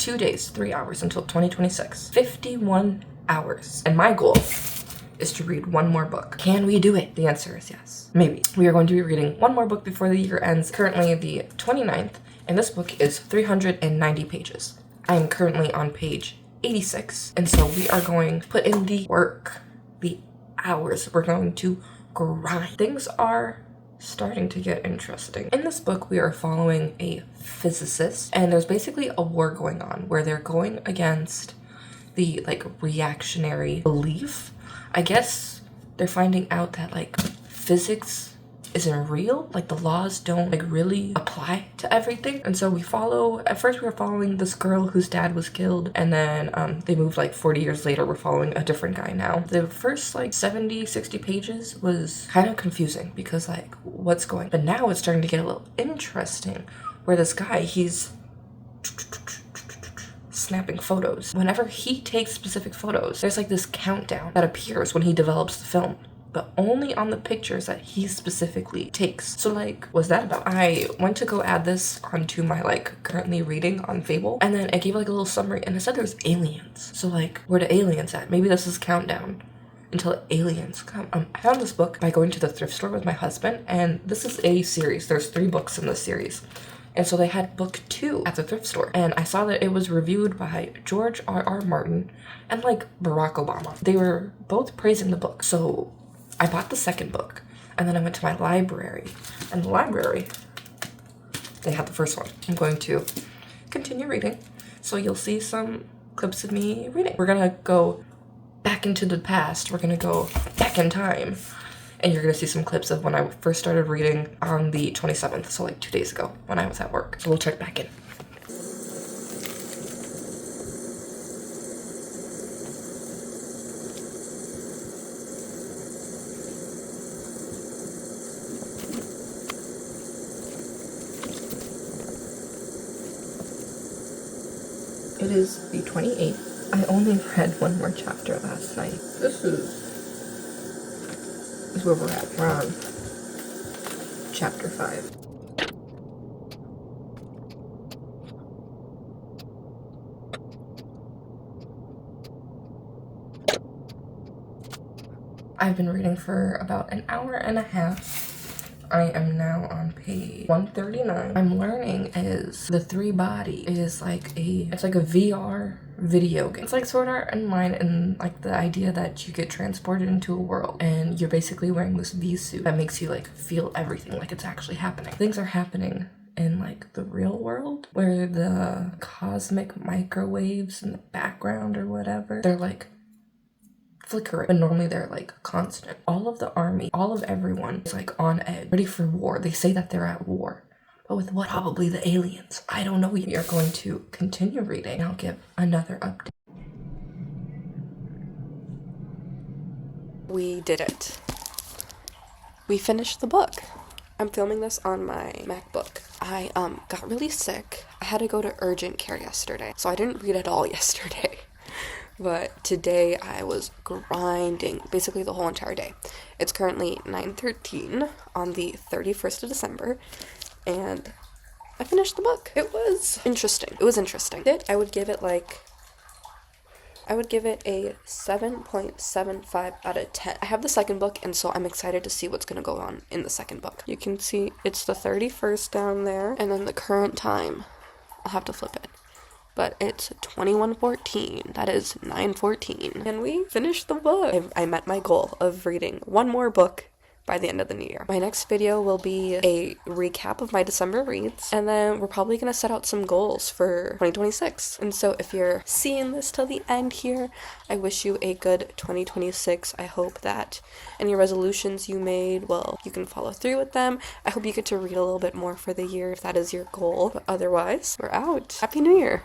2 days, 3 hours until 2026. 51 hours. And my goal is to read one more book. Can we do it? The answer is yes. Maybe. We are going to be reading one more book before the year ends, currently the 29th, and this book is 390 pages. I am currently on page 86, and so we are going to put in the work, the hours. We're going to grind. Things are starting to get interesting. In this book, we are following a physicist, and there's basically a war going on where they're going against the reactionary belief. I guess they're finding out that physics isn't real, the laws don't really apply to everything. And so at first we were following this girl whose dad was killed, and then they moved 40 years later, we're following a different guy now. The first 70, 60 pages was kind of confusing because what's going, but now it's starting to get a little interesting where this guy, he's snapping photos. Whenever he takes specific photos, there's this countdown that appears when he develops the film, but only on the pictures that he specifically takes. So what's that about? I went to go add this onto my currently reading on Fable, and then it gave a little summary, and it said there's aliens. So where the aliens at? Maybe this is countdown until aliens come. I found this book by going to the thrift store with my husband, and this is a series. There's 3 books in this series. And so they had book 2 at the thrift store, and I saw that it was reviewed by George R.R. Martin and Barack Obama. They were both praising the book. So I bought the second book, and then I went to my library, and the library, they had the first one. I'm going to continue reading, so you'll see some clips of me reading. We're gonna go back into the past. We're gonna go back in time, and you're gonna see some clips of when I first started reading on the 27th, so 2 days ago when I was at work. So we'll check back in. It is the 28th. I only read one more chapter last night. This is where we're at. We're on chapter 5. I've been reading for about an hour and a half. I am now on page 139. I'm learning is the 3 body is it's like a VR video game. It's like Sword Art Online, and the idea that you get transported into a world and you're basically wearing this V-suit that makes you feel everything like it's actually happening. Things are happening in the real world where the cosmic microwaves in the background or whatever, they're flickering, but normally they're constant. All of the army, all of everyone is on edge, ready for war. They say that they're at war, but with what? Probably the aliens. I don't know. We are going to continue reading. I'll give another update. We did it. We finished the book. I'm filming this on my MacBook. I got really sick. I had to go to urgent care yesterday, so I didn't read at all yesterday. But today I was grinding basically the whole entire day. It's currently 9:13 on the 31st of December, and I finished the book. It was interesting. I would give it a 7.75 out of 10. I have the second book, and so I'm excited to see what's going to go on in the second book. You can see it's the 31st down there, and then the current time, I'll have to flip it. But it's 21:14. That is 9:14. And we finished the book. I met my goal of reading one more book by the end of the new year. My next video will be a recap of my December reads, and then we're probably going to set out some goals for 2026. And so if you're seeing this till the end here, I wish you a good 2026. I hope that any resolutions you made, you can follow through with them. I hope you get to read a little bit more for the year if that is your goal. But otherwise, we're out. Happy New Year!